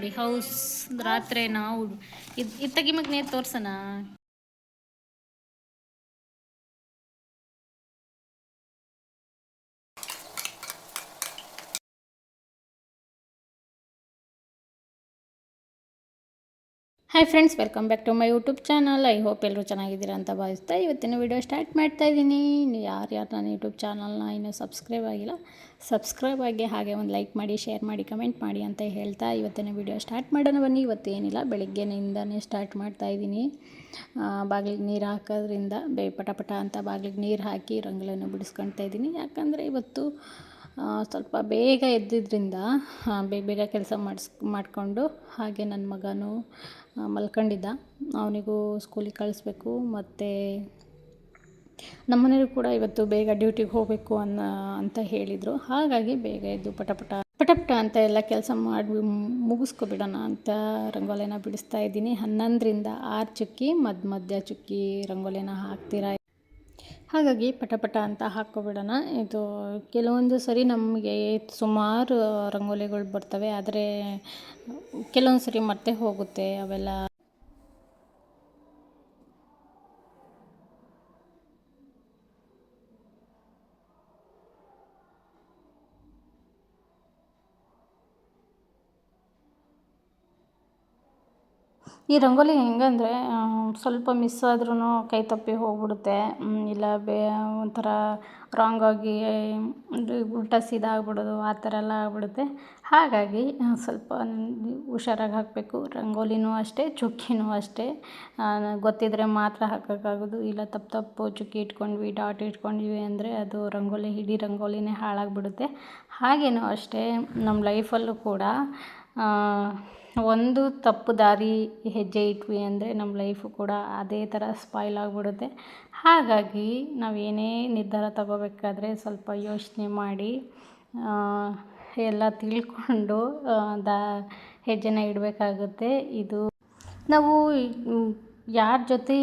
ನೋಡಿ ಹೌಸ್ ರಾತ್ರಿ ನಾವು ಇದು ತೆಗಿಮಗ್ ನೇ ತೋರ್ಸಣ. Hi friends, welcome back to my YouTube channel. I hope ಎಲ್ಲರೂ ಚೆನ್ನಾಗಿದ್ದೀರಾ ಅಂತ ಭಾವಿಸ್ತಾ ಇವತ್ತಿನ ವಿಡಿಯೋ ಸ್ಟಾರ್ಟ್ ಮಾಡ್ತಾ ಇದ್ದೀನಿ. ಯಾರ್ಯಾರು ನನ್ನ ಯೂಟ್ಯೂಬ್ ಚಾನಲ್ನ ಇನ್ನೂ ಸಬ್ಸ್ಕ್ರೈಬ್ ಆಗಿಲ್ಲ, ಸಬ್ಸ್ಕ್ರೈಬ್ ಆಗಿ ಹಾಗೆ ಒಂದು ಲೈಕ್ ಮಾಡಿ, ಶೇರ್ ಮಾಡಿ, ಕಮೆಂಟ್ ಮಾಡಿ ಅಂತ ಹೇಳ್ತಾ ಇವತ್ತಿನ ವಿಡಿಯೋ ಸ್ಟಾರ್ಟ್ ಮಾಡೋಣ ಬನ್ನಿ. ಇವತ್ತೇನಿಲ್ಲ, ಬೆಳಿಗ್ಗೆನಿಂದನೇ ಸ್ಟಾರ್ಟ್ ಮಾಡ್ತಾ ಇದ್ದೀನಿ. ಬಾಗಿಲಿಗೆ ನೀರು ಹಾಕೋದ್ರಿಂದ ಪಟ ಅಂತ ಬಾಗಿಲಿಗೆ ನೀರು ಹಾಕಿ ರಂಗೋಲಿಯನ್ನು ಬಿಡಿಸ್ಕೊಳ್ತಾ ಇದ್ದೀನಿ. ಯಾಕಂದರೆ ಇವತ್ತು ಸ್ವಲ್ಪ ಬೇಗ ಎದ್ದಿದ್ದರಿಂದ ಬೇಗ ಕೆಲಸ ಮಾಡಿಕೊಂಡು ಹಾಗೆ ನನ್ನ ಮಗನೂ ಮಲ್ಕೊಂಡಿದ್ದ. ಅವನಿಗೂ ಸ್ಕೂಲಿಗೆ ಕಳಿಸ್ಬೇಕು. ಮತ್ತು ನಮ್ಮ ಮನೆಯವರು ಕೂಡ ಇವತ್ತು ಬೇಗ ಡ್ಯೂಟಿಗೆ ಹೋಗಬೇಕು ಅಂತ ಹೇಳಿದರು. ಹಾಗಾಗಿ ಬೇಗ ಎದ್ದು ಪಟ ಅಂತ ಎಲ್ಲ ಕೆಲಸ ಮಾಡಿ ಮುಗಿಸ್ಕೊಬಿಡೋಣ ಅಂತ ರಂಗೋಲಿನ ಬಿಡಿಸ್ತಾ ಇದ್ದೀನಿ. 11ರಿಂದ 6 ಚುಕ್ಕಿ ಮಧ್ಯ ಚುಕ್ಕಿ ರಂಗೋಲಿನ ಹಾಕ್ತೀರಾ. ಹಾಗಾಗಿ ಪಟ ಅಂತ ಹಾಕ್ಕೊಬಿಡೋಣ. ಇದು ಕೆಲವೊಂದು ಸರಿ ನಮಗೆ ಸುಮಾರು ರಂಗೋಲಿಗಳು ಬರ್ತವೆ, ಆದರೆ ಕೆಲವೊಂದು ಸರಿ ಮತ್ತೆ ಹೋಗುತ್ತೆ ಅವೆಲ್ಲ. ಈ ರಂಗೋಲಿ ಹೆಂಗಂದರೆ ಸ್ವಲ್ಪ ಮಿಸ್ ಆದ್ರೂ ಕೈ ತಪ್ಪಿ ಹೋಗ್ಬಿಡುತ್ತೆ, ಇಲ್ಲ ಒಂಥರ ರಾಂಗಾಗಿ ಉಲ್ಟಾ ಸೀದಾ ಆಗ್ಬಿಡೋದು, ಆ ಥರ ಎಲ್ಲ ಆಗ್ಬಿಡುತ್ತೆ. ಹಾಗಾಗಿ ಸ್ವಲ್ಪ ಹುಷಾರಾಗಿ ಹಾಕಬೇಕು. ರಂಗೋಲಿನೂ ಅಷ್ಟೇ, ಚುಕ್ಕಿನೂ ಅಷ್ಟೇ. ಗೊತ್ತಿದ್ದರೆ ಮಾತ್ರ ಹಾಕೋಕ್ಕಾಗೋದು. ಇಲ್ಲ ತಪ್ಪು ಚುಕ್ಕಿ ಇಟ್ಕೊಂಡ್ವಿ, ಡಾಟ್ ಇಟ್ಕೊಂಡ್ವಿ ಅಂದರೆ ಅದು ಇಡೀ ರಂಗೋಲಿನೇ ಹಾಳಾಗಿಬಿಡುತ್ತೆ. ಹಾಗೇನೂ ಅಷ್ಟೇ ನಮ್ಮ ಲೈಫಲ್ಲೂ ಕೂಡ ಒಂದು ತಪ್ಪು ದಾರಿ ಹೆಜ್ಜೆ ಇಟ್ವಿ ಅಂದರೆ ನಮ್ಮ ಲೈಫು ಕೂಡ ಅದೇ ಥರ ಸ್ಪಾಯ್ಲ್ ಆಗಿಬಿಡುತ್ತೆ. ಹಾಗಾಗಿ ನಾವು ಏನೇ ನಿರ್ಧಾರ ತಗೋಬೇಕಾದ್ರೆ ಸ್ವಲ್ಪ ಯೋಚನೆ ಮಾಡಿ ಎಲ್ಲ ತಿಳ್ಕೊಂಡು ಹೆಜ್ಜೆನ ಇಡಬೇಕಾಗುತ್ತೆ. ಇದು ನಾವು ಯಾರ ಜೊತೆ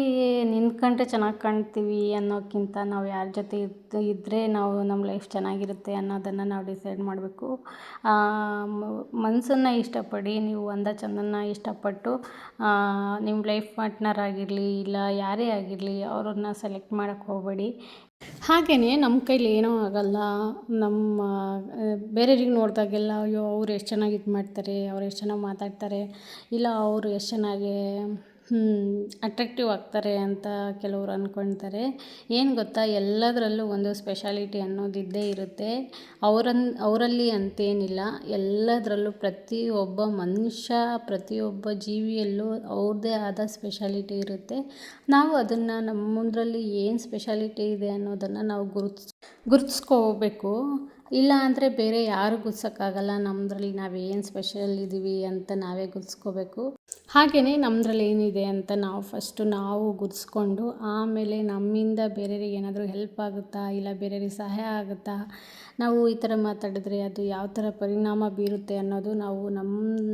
ನಿಂತ್ಕೊಂಡ್ರೆ ಚೆನ್ನಾಗಿ ಕಾಣ್ತೀವಿ ಅನ್ನೋಕ್ಕಿಂತ ನಾವು ಯಾರ ಜೊತೆ ಇದ್ದರೆ ನಮ್ಮ ಲೈಫ್ ಚೆನ್ನಾಗಿರುತ್ತೆ ಅನ್ನೋದನ್ನು ನಾವು ಡಿಸೈಡ್ ಮಾಡಬೇಕು. ಮನಸ್ಸನ್ನು ಇಷ್ಟಪಡಿ, ನೀವು ಚಂದನ ಇಷ್ಟಪಟ್ಟು ನಿಮ್ಮ ಲೈಫ್ ಪಾರ್ಟ್ನರ್ ಆಗಿರಲಿ, ಇಲ್ಲ ಯಾರೇ ಆಗಿರಲಿ, ಅವ್ರನ್ನ ಸೆಲೆಕ್ಟ್ ಮಾಡೋಕ್ಕೆ ಹೋಗಬೇಡಿ. ಹಾಗೆಯೇ ನಮ್ಮ ಕೈಲಿ ಏನೂ ಆಗೋಲ್ಲ. ಬೇರೆಯವ್ರಿಗೆ ನೋಡಿದಾಗೆಲ್ಲ ಅಯ್ಯೋ ಅವ್ರು ಎಷ್ಟು ಚೆನ್ನಾಗಿ ಇದು ಮಾಡ್ತಾರೆ, ಅವ್ರು ಎಷ್ಟು ಚೆನ್ನಾಗಿ ಮಾತಾಡ್ತಾರೆ, ಇಲ್ಲ ಅವರು ಎಷ್ಟು ಚೆನ್ನಾಗಿ ಅಟ್ರಾಕ್ಟಿವ್ ಆಗ್ತಾರೆ ಅಂತ ಕೆಲವರು ಅಂದ್ಕೊಳ್ತಾರೆ. ಏನು ಗೊತ್ತಾ, ಎಲ್ಲದರಲ್ಲೂ ಒಂದು ಸ್ಪೆಷಾಲಿಟಿ ಅನ್ನೋದಿದ್ದೇ ಇರುತ್ತೆ. ಅವರಲ್ಲಿ ಅಂತೇನಿಲ್ಲ, ಎಲ್ಲದರಲ್ಲೂ ಪ್ರತಿಯೊಬ್ಬ ಮನುಷ್ಯ, ಪ್ರತಿಯೊಬ್ಬ ಜೀವಿಯಲ್ಲೂ ಅವ್ರದ್ದೇ ಆದ ಸ್ಪೆಷಾಲಿಟಿ ಇರುತ್ತೆ. ನಾವು ಅದನ್ನು ನಮ್ಮದರಲ್ಲಿ ಏನು ಸ್ಪೆಷಾಲಿಟಿ ಇದೆ ಅನ್ನೋದನ್ನು ನಾವು ಗುರುತಿಸ್ಕೋಬೇಕು. ಇಲ್ಲ ಅಂದರೆ ಬೇರೆ ಯಾರು ಗುರ್ಸೋಕ್ಕಾಗಲ್ಲ. ನಮ್ಮದ್ರಲ್ಲಿ ನಾವೇನು ಸ್ಪೆಷಲ್ ಇದ್ದೀವಿ ಅಂತ ನಾವೇ ಗುರ್ಸ್ಕೋಬೇಕು. ಹಾಗೆಯೇ ನಮ್ಮದ್ರಲ್ಲಿ ಏನಿದೆ ಅಂತ ನಾವು ಗುರ್ಸ್ಕೊಂಡು ಆಮೇಲೆ ನಮ್ಮಿಂದ ಬೇರೆಯವ್ರಿಗೆ ಏನಾದರೂ ಹೆಲ್ಪ್ ಆಗುತ್ತಾ, ಇಲ್ಲ ಬೇರೆಯವ್ರಿಗೆ ಸಹಾಯ ಆಗುತ್ತಾ, ನಾವು ಈ ಥರ ಮಾತಾಡಿದ್ರೆ ಅದು ಯಾವ ಥರ ಪರಿಣಾಮ ಬೀರುತ್ತೆ ಅನ್ನೋದು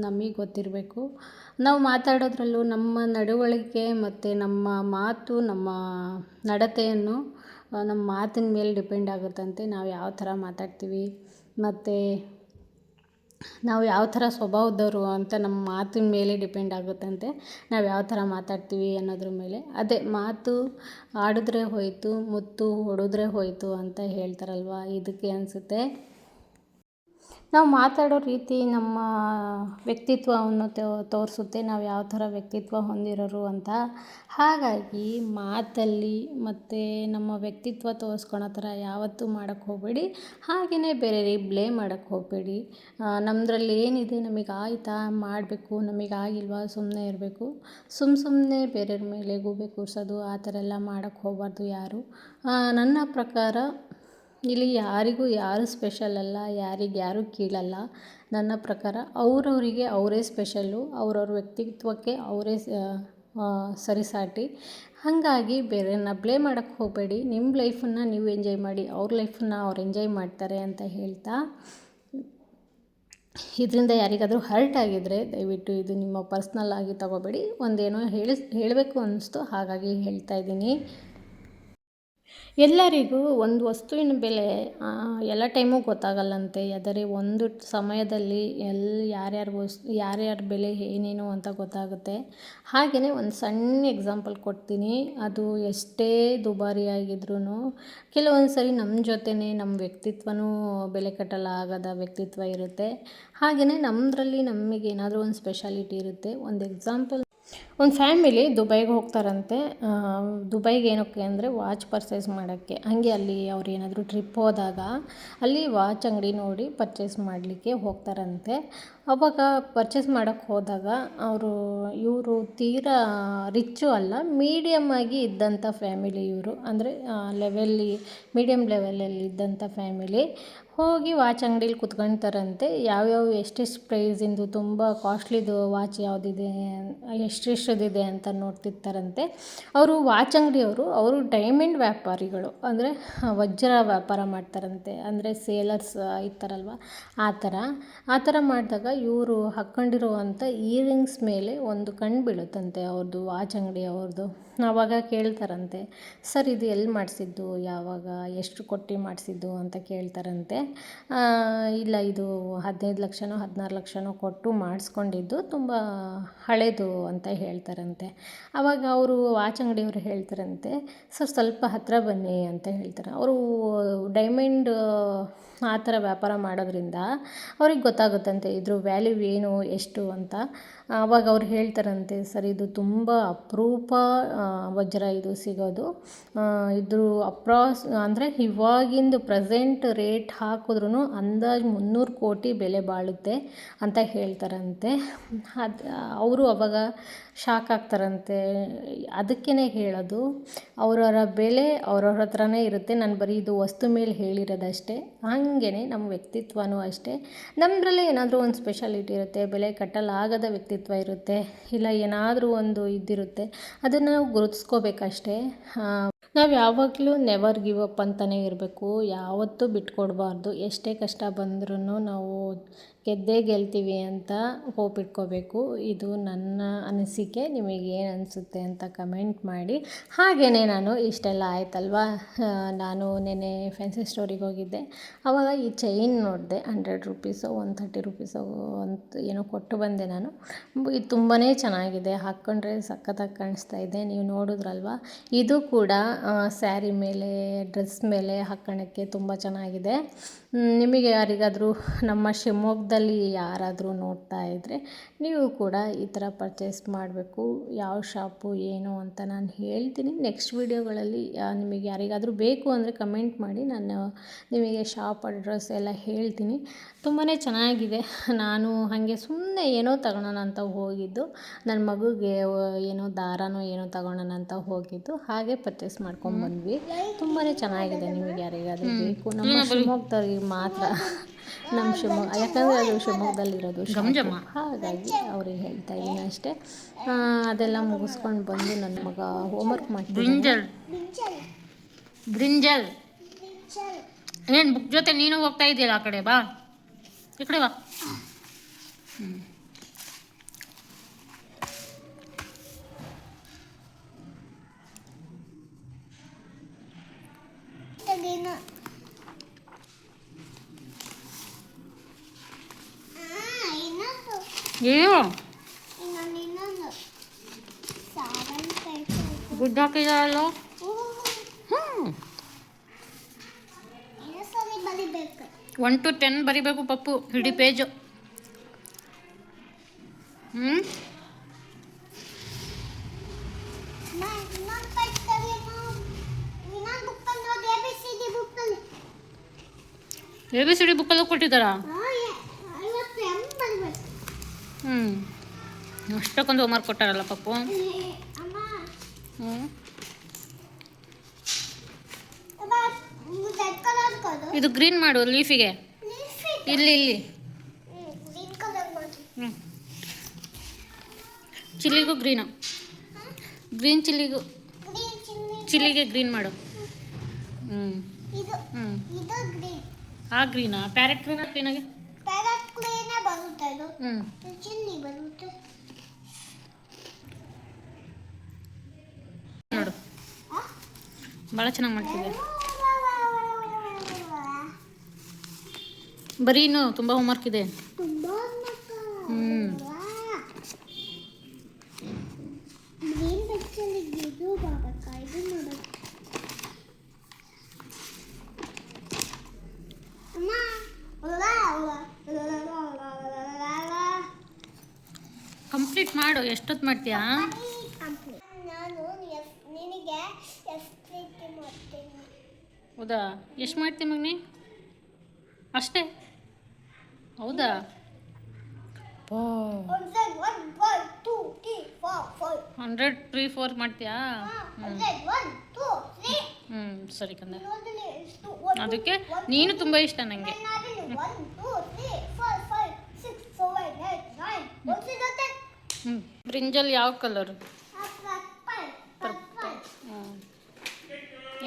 ನಮಗೆ ಗೊತ್ತಿರಬೇಕು. ನಾವು ಮಾತಾಡೋದ್ರಲ್ಲೂ ನಮ್ಮ ನಡವಳಿಕೆ ಮತ್ತು ನಮ್ಮ ಮಾತು, ನಮ್ಮ ನಡತೆಯನ್ನು ನಮ್ಮ ಮಾತಿನ ಮೇಲೆ ಡಿಪೆಂಡ್ ಆಗುತ್ತಂತೆ. ನಾವು ಯಾವ ಥರ ಮಾತಾಡ್ತೀವಿ ಮತ್ತು ನಾವು ಯಾವ ಥರ ಸ್ವಭಾವದವರು ಅಂತ ನಮ್ಮ ಮಾತಿನ ಮೇಲೆ ಡಿಪೆಂಡ್ ಆಗುತ್ತಂತೆ. ನಾವು ಯಾವ ಥರ ಮಾತಾಡ್ತೀವಿ ಅನ್ನೋದ್ರ ಮೇಲೆ. ಅದೇ ಮಾತು ಆಡಿದ್ರೆ ಹೋಯಿತು, ಮುತ್ತು ಹೊಡೆದ್ರೆ ಹೋಯಿತು ಅಂತ ಹೇಳ್ತಾರಲ್ವ, ಇದಕ್ಕೆ ಅನಿಸುತ್ತೆ. ನಾವು ಮಾತಾಡೋ ರೀತಿ ನಮ್ಮ ವ್ಯಕ್ತಿತ್ವವನ್ನು ತೋರಿಸುತ್ತೆ, ನಾವು ಯಾವ ಥರ ವ್ಯಕ್ತಿತ್ವ ಹೊಂದಿರೋರು ಅಂತ. ಹಾಗಾಗಿ ಮಾತಲ್ಲಿ ಮತ್ತು ನಮ್ಮ ವ್ಯಕ್ತಿತ್ವ ತೋರಿಸ್ಕೊಳೋ ಥರ ಯಾವತ್ತೂ ಮಾಡೋಕ್ಕೆ ಹೋಗಬೇಡಿ. ಹಾಗೆಯೇ ಬೇರೆಯವ್ರಿಗೆ ಬ್ಲೇಮ್ ಮಾಡೋಕ್ಕೆ ಹೋಗಬೇಡಿ. ನಮ್ಮದ್ರಲ್ಲಿ ಏನಿದೆ, ನಮಗೆ ಆಯಿತಾ ಮಾಡಬೇಕು, ನಮಗೆ ಆಗಿಲ್ವಾ ಸುಮ್ಮನೆ ಇರಬೇಕು. ಸುಮ್ಮನೆ ಬೇರೆಯವ್ರ ಮೇಲೆ ಗೂಬೆ ಕೂರಿಸೋದು ಆ ಥರ ಎಲ್ಲ ಮಾಡೋಕ್ಕೆ ಹೋಗಬಾರ್ದು ಯಾರು. ನನ್ನ ಪ್ರಕಾರ ಇಲ್ಲಿ ಯಾರಿಗೂ ಯಾರು ಸ್ಪೆಷಲ್ ಅಲ್ಲ, ಯಾರು ಕೀಳಲ್ಲ. ನನ್ನ ಪ್ರಕಾರ ಅವರವರಿಗೆ ಅವರೇ ಸ್ಪೆಷಲ್ಲು, ಅವ್ರವ್ರ ವ್ಯಕ್ತಿತ್ವಕ್ಕೆ ಅವರೇ ಸರಿಸಾಟಿ. ಹಾಗಾಗಿ ಬೇರೆಯವ್ರನ್ನ ಬ್ಲೇಮ್ ಮಾಡೋಕ್ಕೆ ಹೋಗಬೇಡಿ. ನಿಮ್ಮ ಲೈಫನ್ನು ನೀವು ಎಂಜಾಯ್ ಮಾಡಿ, ಅವ್ರ ಲೈಫನ್ನು ಅವ್ರು ಎಂಜಾಯ್ ಮಾಡ್ತಾರೆ ಅಂತ ಹೇಳ್ತಾ, ಇದರಿಂದ ಯಾರಿಗಾದರೂ ಹರ್ಟ್ ಆಗಿದ್ದರೆ ದಯವಿಟ್ಟು ಇದು ನಿಮ್ಮ ಪರ್ಸ್ನಲ್ ಆಗಿ ತಗೋಬೇಡಿ. ಒಂದೇನೋ ಹೇಳಬೇಕು ಅನ್ನಿಸ್ತು, ಹಾಗಾಗಿ ಹೇಳ್ತಾ ಇದ್ದೀನಿ. ಎಲ್ಲರಿಗೂ ಒಂದು ವಸ್ತುವಿನ ಬೆಲೆ ಎಲ್ಲ ಟೈಮು ಗೊತ್ತಾಗಲ್ಲಂತೆ. ಆದರೆ ಒಂದು ಸಮಯದಲ್ಲಿ ಯಾರ್ಯಾರ ಬೆಲೆ ಏನೇನು ಅಂತ ಗೊತ್ತಾಗುತ್ತೆ. ಹಾಗೆಯೇ ಒಂದು ಸಣ್ಣ ಎಕ್ಸಾಂಪಲ್ ಕೊಡ್ತೀನಿ. ಅದು ಎಷ್ಟೇ ದುಬಾರಿಯಾಗಿದ್ರೂ ಕೆಲವೊಂದು ಸರಿ ನಮ್ಮ ಜೊತೆನೇ ನಮ್ಮ ವ್ಯಕ್ತಿತ್ವನೂ ಬೆಲೆ ಕಟ್ಟಲಾಗದ ವ್ಯಕ್ತಿತ್ವ ಇರುತ್ತೆ. ಹಾಗೆಯೇ ನಮಗೇನಾದರೂ ಒಂದು ಸ್ಪೆಷಾಲಿಟಿ ಇರುತ್ತೆ. ಒಂದು ಎಕ್ಸಾಂಪಲ್, ಒಂದು ಫ್ಯಾಮಿಲಿ ದುಬೈಗೆ ಹೋಗ್ತಾರಂತೆ. ದುಬೈಗೆ ಏನಕ್ಕೆ ಅಂದರೆ ವಾಚ್ ಪರ್ಚೇಸ್ ಮಾಡೋಕ್ಕೆ. ಹಾಗೆ ಅಲ್ಲಿ ಅವ್ರು ಏನಾದರೂ ಟ್ರಿಪ್ ಹೋದಾಗ ಅಲ್ಲಿ ವಾಚ್ ಅಂಗಡಿ ನೋಡಿ ಪರ್ಚೇಸ್ ಮಾಡಲಿಕ್ಕೆ ಹೋಗ್ತಾರಂತೆ. ಅವಾಗ ಪರ್ಚೇಸ್ ಮಾಡೋಕ್ಕೆ ಹೋದಾಗ ಇವರು ತೀರಾ ರಿಚ್ಚು ಅಲ್ಲ, ಮೀಡಿಯಮ್ ಆಗಿ ಇದ್ದಂಥ ಫ್ಯಾಮಿಲಿ ಇವರು. ಅಂದರೆ ಮೀಡಿಯಮ್ ಲೆವೆಲಲ್ಲಿ ಇದ್ದಂಥ ಫ್ಯಾಮಿಲಿ ಹೋಗಿ ವಾಚ್ ಅಂಗಡೀಲಿ ಕುತ್ಕೊಳ್ತಾರಂತೆ. ಯಾವ್ಯಾವ ಎಷ್ಟೆಷ್ಟು ಪ್ರೈಸಿಂದು ತುಂಬ ಕಾಸ್ಟ್ಲಿದು ವಾಚ್ ಯಾವುದಿದೆ, ಎಷ್ಟೆಷ್ಟದಿದೆ ಅಂತ ನೋಡ್ತಿರ್ತಾರಂತೆ. ವಾಚ್ ಅಂಗಡಿಯವರು ಡೈಮಂಡ್ ವ್ಯಾಪಾರಿಗಳು, ಅಂದರೆ ವಜ್ರ ವ್ಯಾಪಾರ ಮಾಡ್ತಾರಂತೆ. ಅಂದರೆ ಸೇಲರ್ಸ್ ಇರ್ತಾರಲ್ವ, ಆ ಥರ ಮಾಡಿದಾಗ ಇವರು ಹಾಕ್ಕೊಂಡಿರುವಂಥ ಇಯರಿಂಗ್ಸ್ ಮೇಲೆ ಒಂದು ಕಣ್ಣು ಬೀಳುತ್ತಂತೆ ಅವ್ರದ್ದು, ವಾಚ್ ಅಂಗಡಿ ಅವ್ರದ್ದು. ಆವಾಗ ಕೇಳ್ತಾರಂತೆ, ಸರ್ ಇದು ಎಲ್ಲಿ ಮಾಡಿಸಿದ್ದು, ಯಾವಾಗ, ಎಷ್ಟು ಕೊಟ್ಟು ಮಾಡಿಸಿದ್ದು ಅಂತ ಕೇಳ್ತಾರಂತೆ. ಇಲ್ಲ, ಇದು 15 ಲಕ್ಷನೋ 16 ಲಕ್ಷನೋ ಕೊಟ್ಟು ಮಾಡಿಸ್ಕೊಂಡಿದ್ದು, ತುಂಬ ಹಳೇದು ಅಂತ ಹೇಳ್ತಾರಂತೆ. ಆವಾಗ ವಾಚ್ ಅಂಗಡಿಯವರು ಹೇಳ್ತಾರಂತೆ, ಸರ್ ಸ್ವಲ್ಪ ಹತ್ತಿರ ಬನ್ನಿ ಅಂತ ಹೇಳ್ತಾರೆ. ಡೈಮಂಡ್ ಆ ಥರ ವ್ಯಾಪಾರ ಮಾಡೋದ್ರಿಂದ ಅವ್ರಿಗೆ ಗೊತ್ತಾಗುತ್ತಂತೆ ಇದ್ರ ವ್ಯಾಲ್ಯೂ ಏನು, ಎಷ್ಟು ಅಂತ. ಆವಾಗ ಅವ್ರು ಹೇಳ್ತಾರಂತೆ, ಸರ್ ಇದು ತುಂಬ ಅಪರೂಪ ವಜ್ರ ಇದು ಸಿಗೋದು. ಇದ್ರ ಅಂದರೆ ಇವಾಗಿಂದು ಪ್ರೆಸೆಂಟ್ ರೇಟ್ ಹಾಕಿದ್ರೂ ಅಂದಾಜು 300 ಕೋಟಿ ಬೆಲೆ ಬಾಳುತ್ತೆ ಅಂತ ಹೇಳ್ತಾರಂತೆ. ಅವರು ಅವಾಗ ಶಾಕ್ ಆಗ್ತಾರಂತೆ. ಅದಕ್ಕೇ ಹೇಳೋದು, ಅವರವರ ಬೆಲೆ ಅವ್ರವ್ರ ಹತ್ರನೇ ಇರುತ್ತೆ. ನಾನು ಬರೀ ಇದು ವಸ್ತು ಮೇಲೆ ಹೇಳಿರೋದಷ್ಟೇ. ಹಾಗೇ ನಮ್ಮ ವ್ಯಕ್ತಿತ್ವನೂ ಅಷ್ಟೇ. ನಮ್ಮದ್ರಲ್ಲೇ ಏನಾದರೂ ಒಂದು ಸ್ಪೆಷಾಲಿಟಿ ಇರುತ್ತೆ, ಬೆಲೆ ಕಟ್ಟಲಾಗದ ವ್ಯಕ್ತಿತ್ವ ಇರುತ್ತೆ, ಇಲ್ಲ ಏನಾದರೂ ಒಂದು ಇದಿರುತ್ತೆ. ಅದನ್ನು ನಾವು ಗುರುತಿಸ್ಕೋಬೇಕಷ್ಟೇ. ನಾವು ಯಾವಾಗಲೂ ನೆವರ್ ಗಿವ್ ಅಪ್ ಅಂತಲೇ ಇರಬೇಕು. ಯಾವತ್ತೂ ಬಿಟ್ಕೊಡ್ಬಾರ್ದು. ಎಷ್ಟೇ ಕಷ್ಟ ಬಂದ್ರೂ ನಾವು ಗೆದ್ದೇ ಗೆಲ್ತೀವಿ ಅಂತ ಹೋಪ್ ಇಟ್ಕೋಬೇಕು. ಇದು ನನ್ನ ಅನಿಸಿಕೆ. ನಿಮಗೇನು ಅನಿಸುತ್ತೆ ಅಂತ ಕಮೆಂಟ್ ಮಾಡಿ. ಹಾಗೆಯೇ ನಾನು ಇಷ್ಟೆಲ್ಲ ಆಯ್ತಲ್ವ, ನಾನು ನೆನ್ನೆ ಫ್ಯಾನ್ಸಿ ಸ್ಟೋರಿಗೆ ಹೋಗಿದ್ದೆ. ಆವಾಗ ಈ ಚೈನ್ ನೋಡಿದೆ. 100 ರುಪೀಸೋ 130 ರುಪೀಸೋ ಅಂತ ಏನೋ ಕೊಟ್ಟು ಬಂದೆ ನಾನು. ಇದು ತುಂಬಾ ಚೆನ್ನಾಗಿದೆ, ಹಾಕ್ಕೊಂಡ್ರೆ ಸಖತ್ತಾಗಿ ಕಾಣಿಸ್ತಾ ಇದೆ. ನೀವು ನೋಡಿದ್ರಲ್ವ. ಇದು ಕೂಡ ಸ್ಯಾರಿ ಮೇಲೆ, ಡ್ರೆಸ್ ಮೇಲೆ ಹಾಕ್ಕೊಳ್ಳೋಕ್ಕೆ ತುಂಬ ಚೆನ್ನಾಗಿದೆ. ನಿಮಗೆ ಯಾರಿಗಾದರೂ ನಮ್ಮ ಶಿವಮೊಗ್ಗದಲ್ಲಿ ಯಾರಾದರೂ ನೋಡ್ತಾ ಇದ್ದರೆ ನೀವು ಕೂಡ ಈ ಥರ ಪರ್ಚೇಸ್ ಮಾಡಬೇಕು. ಯಾವ ಶಾಪು ಏನು ಅಂತ ನಾನು ಹೇಳ್ತೀನಿ ನೆಕ್ಸ್ಟ್ ವೀಡಿಯೋಗಳಲ್ಲಿ. ನಿಮಗೆ ಯಾರಿಗಾದರೂ ಬೇಕು ಅಂದರೆ ಕಮೆಂಟ್ ಮಾಡಿ, ನಾನು ನಿಮಗೆ ಶಾಪ್ ಅಡ್ರೆಸ್ ಎಲ್ಲ ಹೇಳ್ತೀನಿ. ತುಂಬಾ ಚೆನ್ನಾಗಿದೆ. ನಾನು ಹಾಗೆ ಸುಮ್ಮನೆ ಏನೋ ತಗೊಳ್ಳೋಣ ಅಂತ ಹೋಗಿದ್ದು, ನನ್ನ ಮಗುಗೆ ಏನೋ ದಾರನೋ ಏನೋ ತಗೊಳ್ಳೋಣ ಅಂತ ಹೋಗಿದ್ದು, ಹಾಗೆ ಪರ್ಚೇಸ್ ಮಾಡ್ಕೊಂಡ್ಬಂದ್ವಿ. ತುಂಬಾ ಚೆನ್ನಾಗಿದೆ. ನಿಮಗೆ ಯಾರಿಗಾದರೂ ಬೇಕು, ನಮ್ಮ ಶಿವಮೊಗ್ಗದವ್ರಿಗೆ ಮಾತ್ರ, ನಮ್ಮ ಶಿವಮೊಗ್ಗ, ಯಾಕಂದರೆ ಅದು ಶಿವಮೊಗ್ಗದಲ್ಲಿರೋದು, ಹಾಗಾಗಿ ಅವ್ರಿಗೆ ಹೇಳ್ತಾ ಇದ್ದೀನಿ ಅಷ್ಟೇ. ಅದೆಲ್ಲ ಮುಗಿಸ್ಕೊಂಡು ಬಂದು ನನ್ನ ಮಗ ಹೋಮ್ವರ್ಕ್ ಮಾಡ್ತೀನಿ. ಬ್ರಿಂಜಲ್ ಏನು ಬುಕ್ ಜೊತೆ ನೀನು ಹೋಗ್ತಾ ಇದೆಯಲ್ಲ, ಆ ಕಡೆ ಬಾ, ಈ ಕಡೆ ಬಾ. ಏನು ಗುಡ್ ಹಾಕಿದಾರಲ್ಲ. 1 to 10 ಬರಿಬೇಕು ಪಪ್ಪು, ಇಡೀ ಪೇಜು. ABCD ಬುಕ್ಕಲ್ಲೂ ಕೊಟ್ಟಿದ್ದಾರಾ? ಅಷ್ಟಕ್ಕೊಂದು ಹೋಮ್ವರ್ಕ್ ಕೊಟ್ಟಾರಲ್ಲ ಪಪ್ಪು. ಇದು ಗ್ರೀನ್ ಮಾಡು ಲೀಫಿಗೆ. ಇಲ್ಲಿ ಚಿಲ್ಲಿಗೂ ಗ್ರೀನು, ಗ್ರೀನ್ ಚಿಲ್ಲಿಗೆ ಗ್ರೀನ್ ಮಾಡು. ಆ ಗ್ರೀನಾ? ಪ್ಯಾರೆಟ್ ಕ್ಲೀನಾಗೆ ನೋಡು. ಭಾಳ ಚೆನ್ನಾಗಿ ಮಾಡ್ತಿದ್ದೆ. ಬರೀ ಇನ್ನು ತುಂಬ ಹೋಮ್ವರ್ಕ್ ಇದೆ. ಕಂಪ್ಲೀಟ್ ಮಾಡು. ಎಷ್ಟೊತ್ತು ಮಾಡ್ತೀಯಾ? ಹೌದಾ? ಎಷ್ಟು ಮಾಡ್ತೀಯ ಮಗನೇ? ಅಷ್ಟೇ? ಹೌದಾ? 100 3 4 ಮಾಡ್ತೀಯಾ? ಸರಿ ಕಂದ. ಅದಕ್ಕೆ ನೀನು ತುಂಬ ಇಷ್ಟ ನನಗೆ. ಬ್ರಿಂಜಲ್ ಯಾವ ಕಲರ್? ಪರ್ಪಲ್.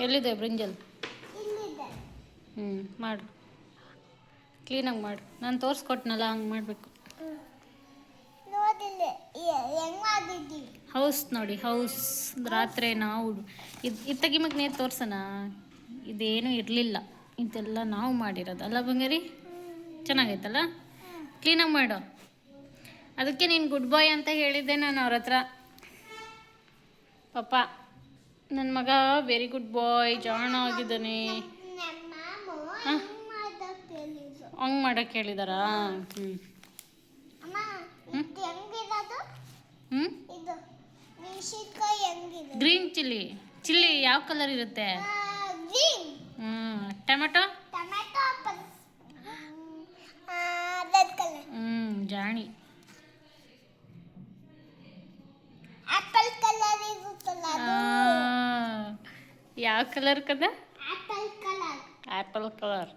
ಎಲ್ಲಿದೆ ಬ್ರಿಂಜಲ್? ಮಾಡು, ಕ್ಲೀನಾಗಿ ಮಾಡು. ನಾನು ತೋರಿಸ್ಕೊಟ್ನಲ್ಲ ಹಂಗೆ ಮಾಡಬೇಕು. ಹೌಸ್ ನೋಡಿ, ಹೌಸ್ ರಾತ್ರಿ ನಾವು ಇದು ತೆಗಿ ಮಗನೇ ತೋರ್ಸೋಣ. ಇದೇನು ಇರಲಿಲ್ಲ, ಇದೆಲ್ಲ ನಾವು ಮಾಡಿರೋದು ಅಲ್ಲ ಬಂಗಾರಿ? ಚೆನ್ನಾಗೈತಲ್ಲ? ಕ್ಲೀನಾಗಿ ಮಾಡು. ಅದಕ್ಕೆ ನೀನು ಗುಡ್ ಬಾಯ್ ಅಂತ ಹೇಳಿದ್ದೆ ನಾನು ಅವ್ರ ಹತ್ರ. ಪಾಪ ನನ್ನ ಮಗ ವೆರಿ ಗುಡ್ ಬಾಯ್, ಜಾಣ ಆಗಿದ್ದಾನೆ. ಹಂಗೆ ಮಾಡೋಕ್ಕೆ ಹೇಳಿದಾರಾ? ಗ್ರೀನ್ ಚಿಲ್ಲಿ ಯಾವ ಕಲರ್ ಇರುತ್ತೆ? ಟೊಮೆಟೊ ಜಾಣಿ. ಯಾವ ಕಲರ್ ಕದ? Apple colour.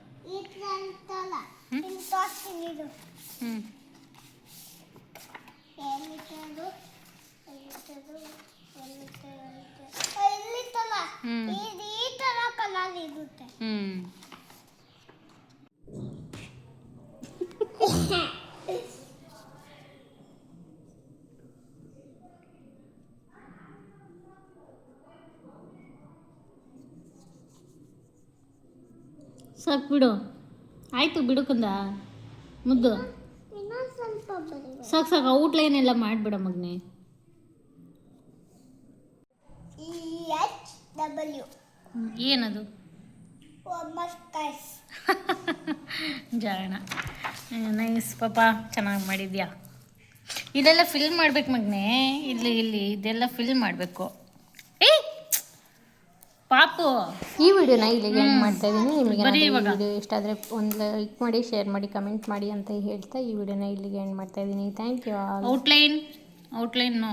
ಸಾಕು ಬಿಡು. ಆಯಿತು ಬಿಡು ಕಂದ, ಮುದ್ದು. ಸಾಕು ಔಟ್ಲೈನ್ ಎಲ್ಲ ಮಾಡಿಬಿಡ ಮಗನೇ. ಏನದು? ಜಾಣ. ನೈಸ್ ಪಾಪ, ಚೆನ್ನಾಗಿ ಮಾಡಿದ್ಯಾ. ಇದೆಲ್ಲ ಫಿಲ್ ಮಾಡ್ಬೇಕು ಮಗನೇ. ಇಲ್ಲಿ ಇದೆಲ್ಲ ಫಿಲ್ ಮಾಡಬೇಕು. ಪಾಪು, ಈ ವಿಡಿಯೋನ ಇಲ್ಲಿಗೆ ಎಂಡ್ ಮಾಡ್ತಾ ಇದ್ದೀನಿ. ನಿಮಗೆ ಈ ವಿಡಿಯೋ ಇಷ್ಟ ಆದರೆ ಒಂದು ಲೈಕ್ ಮಾಡಿ, ಶೇರ್ ಮಾಡಿ, ಕಮೆಂಟ್ ಮಾಡಿ ಅಂತ ಹೇಳ್ತಾ ಈ ವಿಡಿಯೋನ ಇಲ್ಲಿಗೆ ಎಂಡ್ ಮಾಡ್ತಾ ಇದ್ದೀನಿ. Thank you all. Outline no.